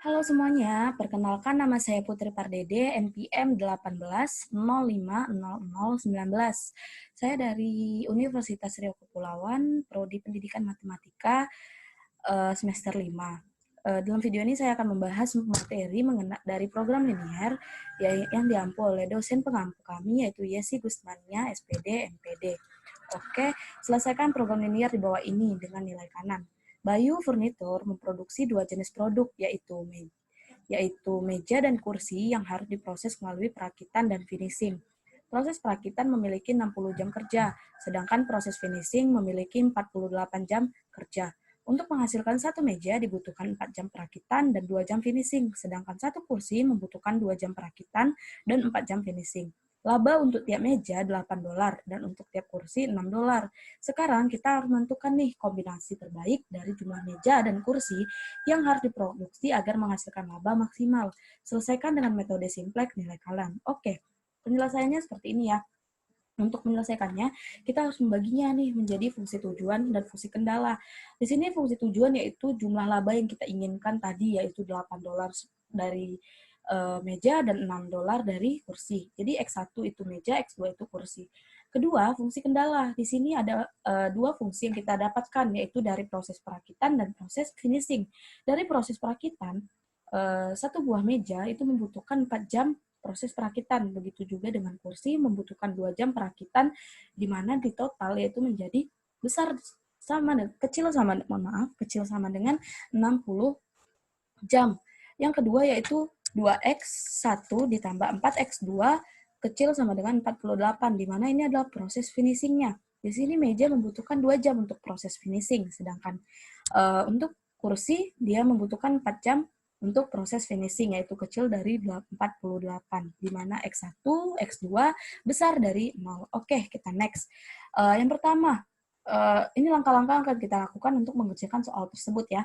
Halo semuanya, perkenalkan nama saya Putri Pardede, NPM 18050019. Saya dari Universitas Riau Kepulauan, Prodi Pendidikan Matematika semester 5. Dalam video ini saya akan membahas materi dari program linier yang diampu oleh dosen pengampu kami, yaitu Yesi Gusmania, SPD, MPD. Oke, selesaikan program linier di bawah ini dengan nilai kanan. Bayu Furnitur memproduksi dua jenis produk, yaitu meja dan kursi yang harus diproses melalui perakitan dan finishing. Proses perakitan memiliki 60 jam kerja, sedangkan proses finishing memiliki 48 jam kerja. Untuk menghasilkan satu meja dibutuhkan 4 jam perakitan dan 2 jam finishing, sedangkan satu kursi membutuhkan 2 jam perakitan dan 4 jam finishing. Laba untuk tiap meja $8 dan untuk tiap kursi $6. Sekarang kita harus menentukan nih kombinasi terbaik dari jumlah meja dan kursi yang harus diproduksi agar menghasilkan laba maksimal. Selesaikan dengan metode simplex nilai kalian. Oke, penyelesaiannya seperti ini ya. Untuk menyelesaikannya, kita harus membaginya nih menjadi fungsi tujuan dan fungsi kendala. Di sini fungsi tujuan yaitu jumlah laba yang kita inginkan tadi, yaitu $8 dari meja dan $6 dari kursi. Jadi X1 itu meja, X2 itu kursi. Kedua, fungsi kendala. Di sini ada dua fungsi yang kita dapatkan, yaitu dari proses perakitan dan proses finishing. Dari proses perakitan, satu buah meja itu membutuhkan 4 jam proses perakitan. Begitu juga dengan kursi membutuhkan 2 jam perakitan, di mana di total yaitu menjadi kecil sama dengan 60 jam. Yang kedua yaitu 2x1 ditambah 4x2 kecil sama dengan 48, di mana ini adalah proses finishingnya. Di sini meja membutuhkan 2 jam untuk proses finishing, sedangkan untuk kursi dia membutuhkan 4 jam untuk proses finishing, yaitu kecil dari 48, di mana X1, X2 besar dari 0. Oke, kita next. Yang pertama, ini langkah-langkah yang akan kita lakukan untuk mengerjakan soal tersebut ya.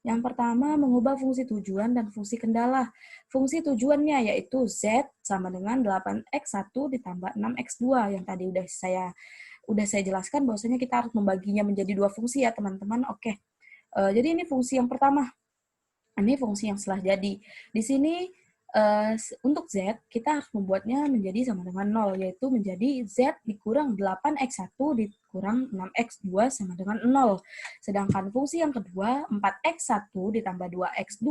Yang pertama, mengubah fungsi tujuan dan fungsi kendala. Fungsi tujuannya yaitu Z sama dengan 8x1 ditambah 6x2, yang tadi udah saya jelaskan bahwasanya kita harus membaginya menjadi dua fungsi ya teman-teman. Oke. Jadi ini fungsi yang pertama. Ini fungsi yang setelah jadi. Di sini untuk Z, kita harus membuatnya menjadi sama dengan 0, yaitu menjadi Z dikurang 8x1 dikurang 6x2 sama dengan 0. Sedangkan fungsi yang kedua, 4x1 ditambah 2x2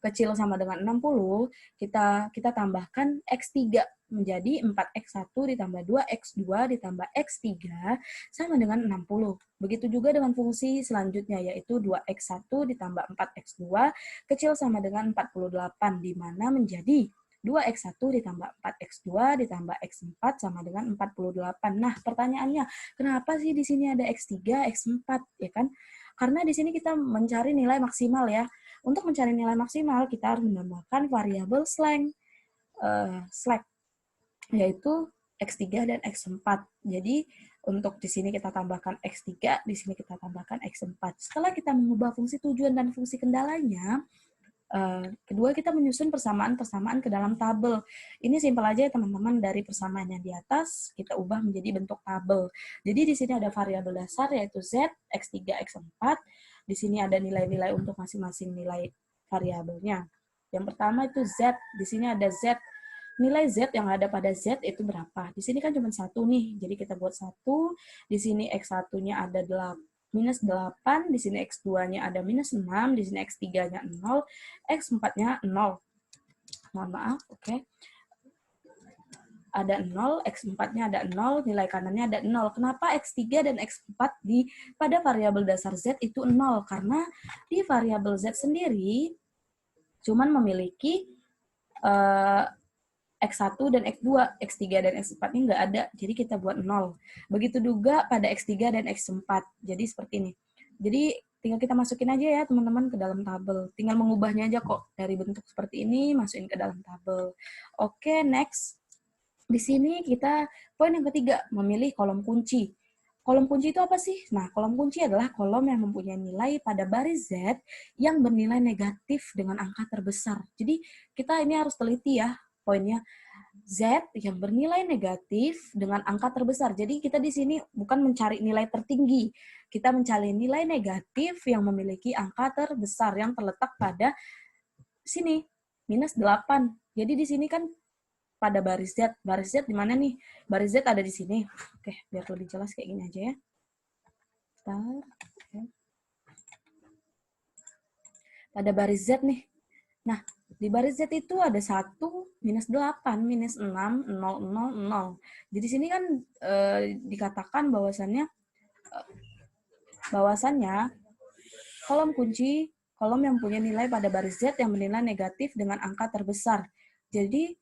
kecil sama dengan 60, kita tambahkan x3 menjadi 4x1 ditambah 2x2 ditambah x3 sama dengan 60. Begitu juga dengan fungsi selanjutnya, yaitu 2x1 ditambah 4x2 kecil sama dengan 48, di mana menjadi 2x1 ditambah 4x2 ditambah x4 sama dengan 48. Nah, pertanyaannya, kenapa sih di sini ada x3, x4, ya kan? Karena di sini kita mencari nilai maksimal ya. Untuk mencari nilai maksimal, kita harus menambahkan variabel slack, yaitu X3 dan X4. Jadi, untuk di sini kita tambahkan X3, di sini kita tambahkan X4. Setelah kita mengubah fungsi tujuan dan fungsi kendalanya, kedua kita menyusun persamaan-persamaan ke dalam tabel. Ini simpel aja ya teman-teman, dari persamaan yang di atas kita ubah menjadi bentuk tabel. Jadi di sini ada variabel dasar yaitu Z, X3, X4. Di sini ada nilai-nilai untuk masing-masing nilai variabelnya. Yang pertama itu Z, di sini ada Z. Nilai Z yang ada pada Z itu berapa? Di sini kan cuma satu nih, jadi kita buat satu. Di sini X1-nya ada minus 8, di sini X2-nya ada minus 6, di sini X3-nya 0, X4-nya 0. Mohon maaf, oke. Ada 0, X4-nya ada 0, nilai kanannya ada 0. Kenapa X3 dan X4 pada variabel dasar Z itu 0? Karena di variabel Z sendiri cuman memiliki X1 dan X2, X3 dan X4-nya nggak ada, jadi kita buat 0. Begitu juga pada X3 dan X4, jadi seperti ini. Jadi tinggal kita masukin aja ya teman-teman ke dalam tabel. Tinggal mengubahnya aja kok, dari bentuk seperti ini, masukin ke dalam tabel. Oke, next. Di sini kita, poin yang ketiga, memilih kolom kunci. Kolom kunci itu apa sih? Nah, kolom kunci adalah kolom yang mempunyai nilai pada baris Z yang bernilai negatif dengan angka terbesar. Jadi, kita ini harus teliti ya, poinnya. Z yang bernilai negatif dengan angka terbesar. Jadi kita di sini bukan mencari nilai tertinggi, kita mencari nilai negatif yang memiliki angka terbesar yang terletak pada sini, minus 8. Jadi di sini kan pada baris Z di mana nih? Baris Z ada di sini. Oke, biar lebih jelas kayak gini aja ya. Bentar. Oke. Pada baris Z nih. Nah, di baris Z itu ada 1, minus 8, minus 6, 0, 0, 0. Jadi sini kan dikatakan bahwasannya kolom kunci, kolom yang punya nilai pada baris Z yang bernilai negatif dengan angka terbesar. Jadi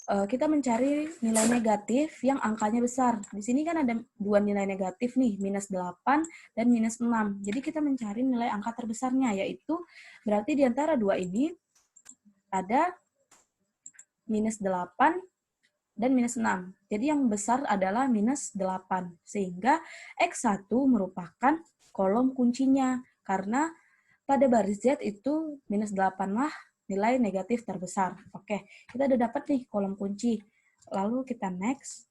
kita mencari nilai negatif yang angkanya besar. Di sini kan ada dua nilai negatif nih, minus 8 dan minus 6. Jadi kita mencari nilai angka terbesarnya, yaitu berarti di antara dua ini ada minus 8 dan minus 6. Jadi yang besar adalah minus 8. Sehingga X1 merupakan kolom kuncinya. Karena pada baris Z itu minus 8 lah nilai negatif terbesar. Oke, kita udah dapat nih kolom kunci. Lalu kita next.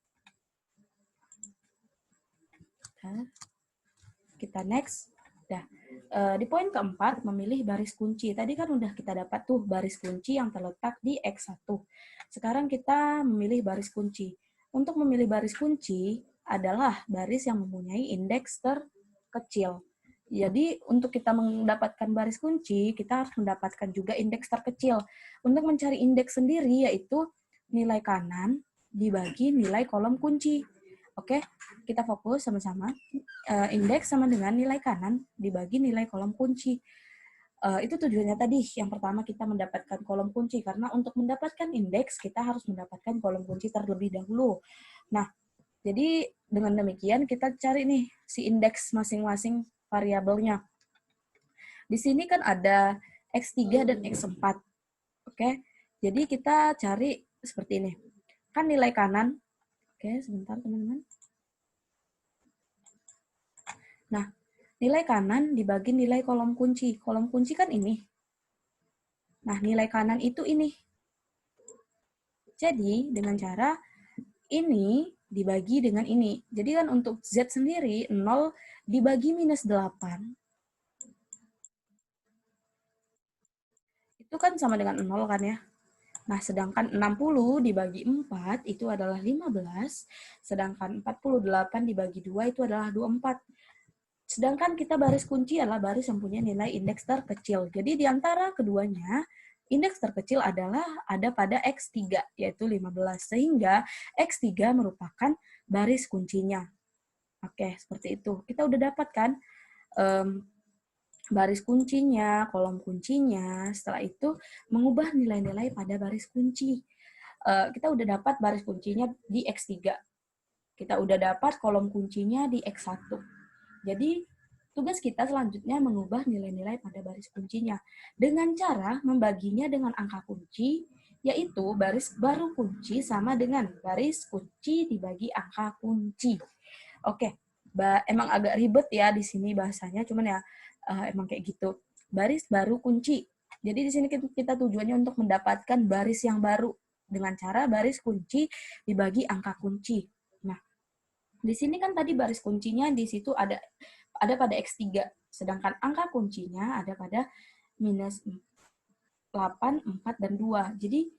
Kita next. Nah, di poin keempat, memilih baris kunci. Tadi kan udah kita dapat tuh baris kunci yang terletak di X1. Sekarang kita memilih baris kunci. Untuk memilih baris kunci adalah baris yang mempunyai indeks terkecil. Jadi, untuk kita mendapatkan baris kunci, kita harus mendapatkan juga indeks terkecil. Untuk mencari indeks sendiri, yaitu nilai kanan dibagi nilai kolom kunci. Oke, kita fokus sama-sama. Indeks sama dengan nilai kanan dibagi nilai kolom kunci. Itu tujuannya tadi. Yang pertama kita mendapatkan kolom kunci. Karena untuk mendapatkan indeks, kita harus mendapatkan kolom kunci terlebih dahulu. Nah, jadi dengan demikian kita cari nih si indeks masing-masing variabelnya. Di sini kan ada X3 dan X4. Oke, jadi kita cari seperti ini. Kan nilai kanan. Oke, sebentar teman-teman. Nah, nilai kanan dibagi nilai kolom kunci. Kolom kunci kan ini. Nah, nilai kanan itu ini. Jadi, dengan cara ini dibagi dengan ini. Jadi kan untuk Z sendiri, 0 dibagi minus 8. Itu kan sama dengan 0 kan ya. Nah, sedangkan 60 dibagi 4 itu adalah 15. Sedangkan 48 dibagi 2 itu adalah 24. Sedangkan kita baris kunci adalah baris yang punya nilai indeks terkecil. Jadi di antara keduanya, indeks terkecil adalah ada pada X3, yaitu 15. Sehingga X3 merupakan baris kuncinya. Oke, seperti itu. Kita udah dapat kan baris kuncinya, kolom kuncinya. Setelah itu, mengubah nilai-nilai pada baris kunci. Kita udah dapat baris kuncinya di X3. Kita udah dapat kolom kuncinya di X1. Jadi, tugas kita selanjutnya mengubah nilai-nilai pada baris kuncinya dengan cara membaginya dengan angka kunci, yaitu baris baru kunci sama dengan baris kunci dibagi angka kunci. Oke, emang agak ribet ya di sini bahasanya, cuman ya emang kayak gitu. Baris baru kunci. Jadi di sini kita tujuannya untuk mendapatkan baris yang baru dengan cara baris kunci dibagi angka kunci. Nah, di sini kan tadi baris kuncinya di situ ada pada X3, sedangkan angka kuncinya ada pada minus 8, 4, dan 2. Jadi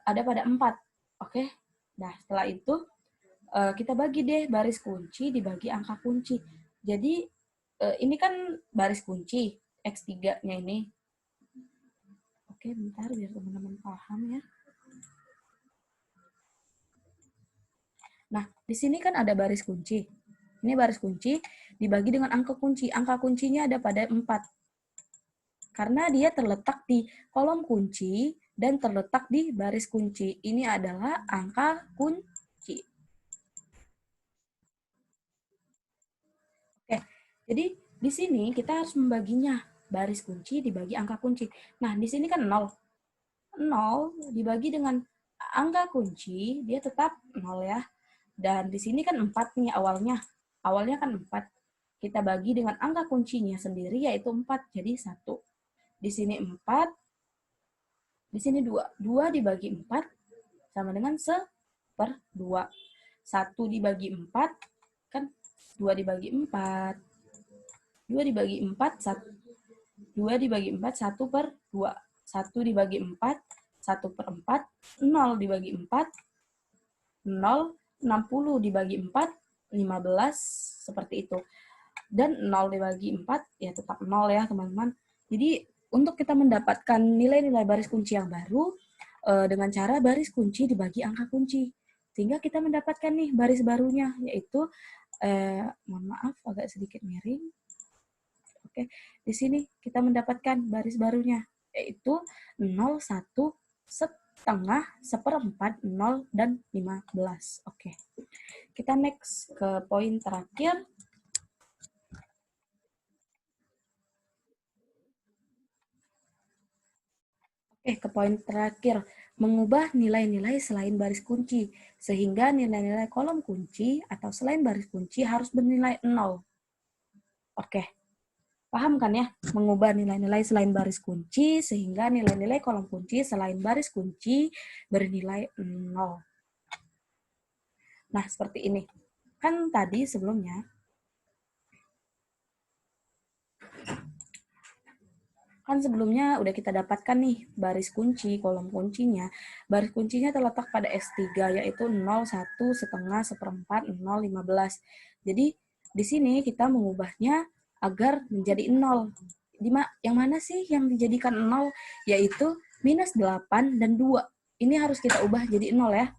ada pada 4. Oke. Nah, setelah itu kita bagi deh baris kunci dibagi angka kunci. Jadi ini kan baris kunci X3-nya ini. Oke, bentar biar teman-teman paham ya. Nah, di sini kan ada baris kunci. Ini baris kunci dibagi dengan angka kunci. Angka kuncinya ada pada 4. Karena dia terletak di kolom kunci dan terletak di baris kunci. Ini adalah angka kunci. Oke, jadi di sini kita harus membaginya. Baris kunci dibagi angka kunci. Nah, di sini kan 0. 0 dibagi dengan angka kunci, dia tetap 0 ya. Dan di sini kan 4 nih awalnya. Awalnya kan 4. Kita bagi dengan angka kuncinya sendiri, yaitu 4. Jadi 1. Di sini 4. Di sini 2. 2 dibagi 4 sama dengan 1/2. 1 dibagi 4, kan 2 dibagi 4. 2 dibagi 4, 2 dibagi 4, 1/2. 1 dibagi 4, 1/4, 0 dibagi 4, 0, 60 dibagi 4, 15, seperti itu. Dan 0 dibagi 4, ya tetap 0 ya teman-teman. Jadi untuk kita mendapatkan nilai-nilai baris kunci yang baru, dengan cara baris kunci dibagi angka kunci. Sehingga kita mendapatkan nih baris barunya, yaitu, mohon maaf agak sedikit miring. Oke, di sini kita mendapatkan baris barunya, yaitu 0, 1, setengah, 1/4, 0, dan 15. Oke, kita next ke poin terakhir. Ke poin terakhir, mengubah nilai-nilai selain baris kunci, sehingga nilai-nilai kolom kunci atau selain baris kunci harus bernilai 0. Oke, paham kan ya? Mengubah nilai-nilai selain baris kunci, sehingga nilai-nilai kolom kunci selain baris kunci bernilai 0. Nah, seperti ini. Kan tadi sebelumnya, udah kita dapatkan nih baris kunci, kolom kuncinya. Baris kuncinya terletak pada S3, yaitu 0, 1, setengah, 1/4, 0, 15. Jadi, di sini kita mengubahnya agar menjadi 0. Yang mana sih yang dijadikan 0? Yaitu minus 8 dan 2. Ini harus kita ubah jadi 0 ya.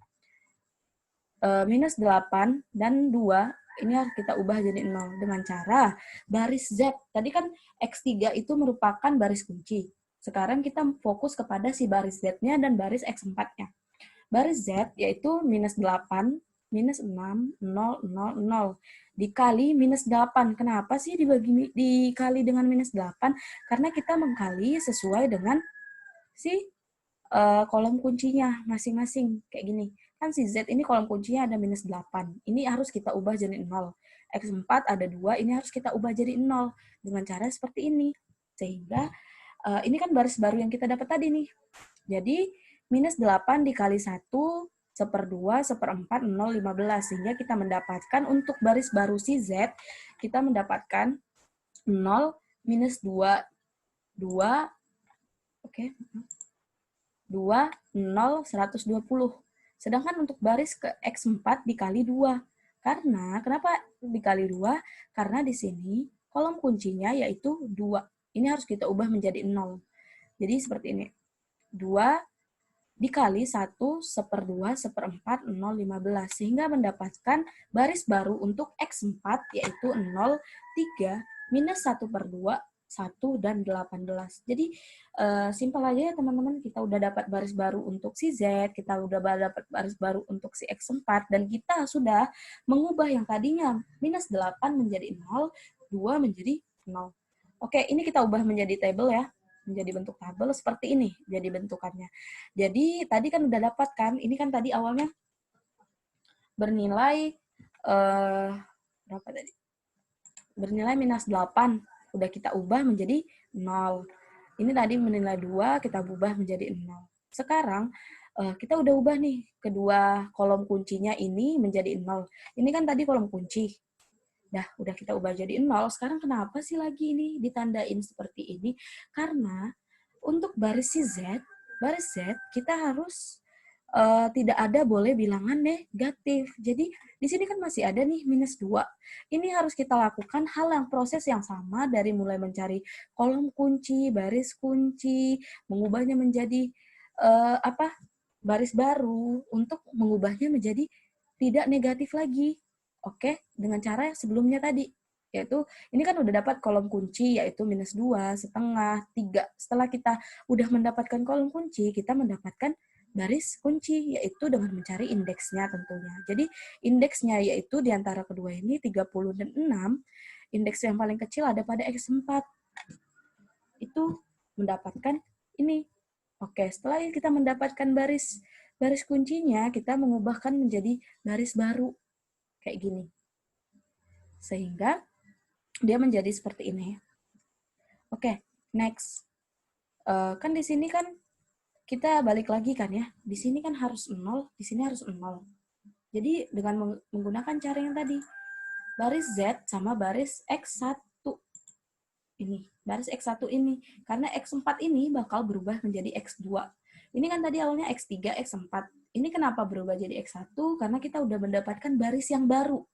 Minus 8 dan 2 ini harus kita ubah jadi 0 dengan cara baris Z. Tadi kan X3 itu merupakan baris kunci. Sekarang kita fokus kepada si baris Z-nya dan baris X4-nya. Baris Z yaitu minus 8, minus 6, 0, 0, 0. Dikali minus 8. Kenapa sih dikali dengan minus 8? Karena kita mengkali sesuai dengan si kolom kuncinya masing-masing. Kayak gini. Kan si Z ini kolom kuncinya ada minus 8. Ini harus kita ubah jadi 0. X4 ada 2, ini harus kita ubah jadi 0. Dengan cara seperti ini. Sehingga, ini kan baris baru yang kita dapat tadi nih. Jadi, minus 8 dikali 1, 1/2, 1/4, 0, 15. Sehingga kita mendapatkan untuk baris baru si Z, kita mendapatkan 0, minus 2, 2, oke, 2, 0, 120. Sedangkan untuk baris ke X4 dikali 2. Kenapa dikali 2? Karena di sini kolom kuncinya yaitu 2. Ini harus kita ubah menjadi 0. Jadi seperti ini. 2 dikali 1, 1/2, 1/4, 0, 15. Sehingga mendapatkan baris baru untuk X4 yaitu 0, 3, minus 1/2, 1, dan 18. Jadi, simpel aja ya teman-teman, kita udah dapat baris baru untuk si Z, kita udah dapat baris baru untuk si X4, dan kita sudah mengubah yang tadinya minus 8 menjadi 0, 2 menjadi 0. Oke, ini kita ubah menjadi tabel ya, menjadi bentuk tabel seperti ini, jadi bentukannya. Jadi, tadi kan udah dapat kan, ini kan tadi awalnya bernilai, berapa tadi? Bernilai minus 8. Udah kita ubah menjadi 0. Ini tadi menilai 2, kita ubah menjadi 0. Sekarang, kita udah ubah nih, kedua kolom kuncinya ini menjadi 0. Ini kan tadi kolom kunci. Udah kita ubah jadi 0. Sekarang kenapa sih lagi ini ditandain seperti ini? Karena untuk baris Z, kita harus tidak ada boleh bilangan negatif. Jadi, di sini kan masih ada nih minus 2. Ini harus kita lakukan proses yang sama dari mulai mencari kolom kunci, baris kunci, mengubahnya menjadi baris baru untuk mengubahnya menjadi tidak negatif lagi. Oke, dengan cara sebelumnya tadi. Yaitu, ini kan udah dapat kolom kunci, yaitu minus 2, setengah, 3. Setelah kita udah mendapatkan kolom kunci, kita mendapatkan baris kunci, yaitu dengan mencari indeksnya tentunya. Jadi, indeksnya yaitu di antara kedua ini 30 dan 6, indeks yang paling kecil ada pada X4. Itu mendapatkan ini. Oke, setelah kita mendapatkan baris kuncinya, kita mengubahkan menjadi baris baru. Kayak gini. Sehingga dia menjadi seperti ini. Oke, next. Kan di sini kan kita balik lagi kan ya. Di sini kan harus 0, di sini harus 0. Jadi dengan menggunakan cara yang tadi. Baris Z sama baris X1. ini, baris X1 ini. Karena X4 ini bakal berubah menjadi X2. Ini kan tadi awalnya X3, X4. Ini kenapa berubah jadi X1? Karena kita udah mendapatkan baris yang baru.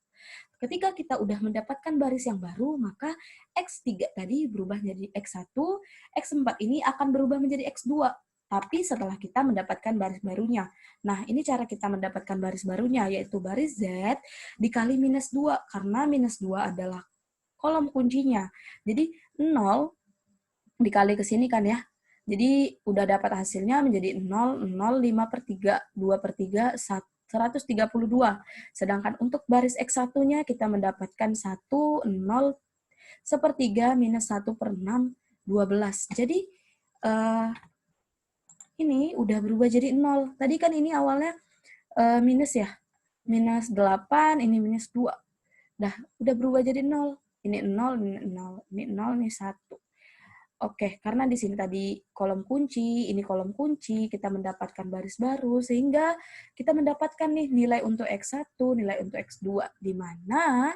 Ketika kita udah mendapatkan baris yang baru, maka X3 tadi berubah menjadi X1, X4 ini akan berubah menjadi X2. Tapi setelah kita mendapatkan baris barunya. Nah, ini cara kita mendapatkan baris barunya, yaitu baris Z dikali minus 2, karena minus 2 adalah kolom kuncinya. Jadi, 0 dikali ke sini kan ya. Jadi, udah dapat hasilnya menjadi 0, 0, 5 per 3, 2 per 3, 132. Sedangkan untuk baris X1-nya kita mendapatkan 1, 0, sepertiga minus 1 per 6, 12. Jadi, ini udah berubah jadi 0. Tadi kan ini awalnya minus ya. Minus 8, ini minus 2. Dah, udah berubah jadi 0. Ini 0, ini 0, ini 0, ini 1. Oke, karena di sini tadi kolom kunci, ini kolom kunci, kita mendapatkan baris baru, sehingga kita mendapatkan nih nilai untuk X1, nilai untuk X2, di mana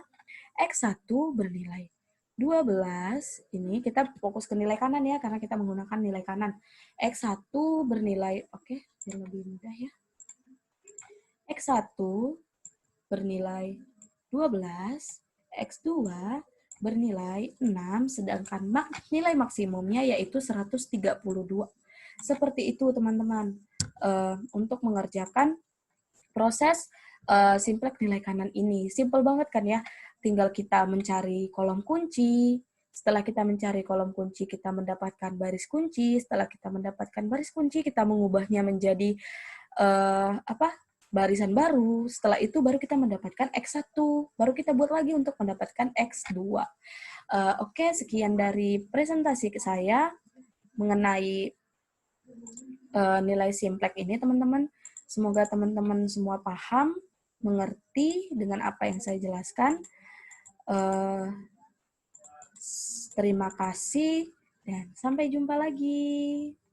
X1 bernilai 12, ini kita fokus ke nilai kanan ya, karena kita menggunakan nilai kanan. X1 bernilai, oke, biar lebih mudah ya. X1 bernilai 12, X2 bernilai 6, sedangkan nilai maksimumnya yaitu 132. Seperti itu, teman-teman. Untuk mengerjakan proses simplex nilai kanan ini. Simple banget kan ya? Tinggal kita mencari kolom kunci. Setelah kita mencari kolom kunci, kita mendapatkan baris kunci. Setelah kita mendapatkan baris kunci, kita mengubahnya menjadi barisan baru. Setelah itu baru kita mendapatkan X1. Baru kita buat lagi untuk mendapatkan X2. Oke, sekian dari presentasi saya mengenai nilai simplex ini, teman-teman. Semoga teman-teman semua paham, mengerti dengan apa yang saya jelaskan. Terima kasih, dan sampai jumpa lagi.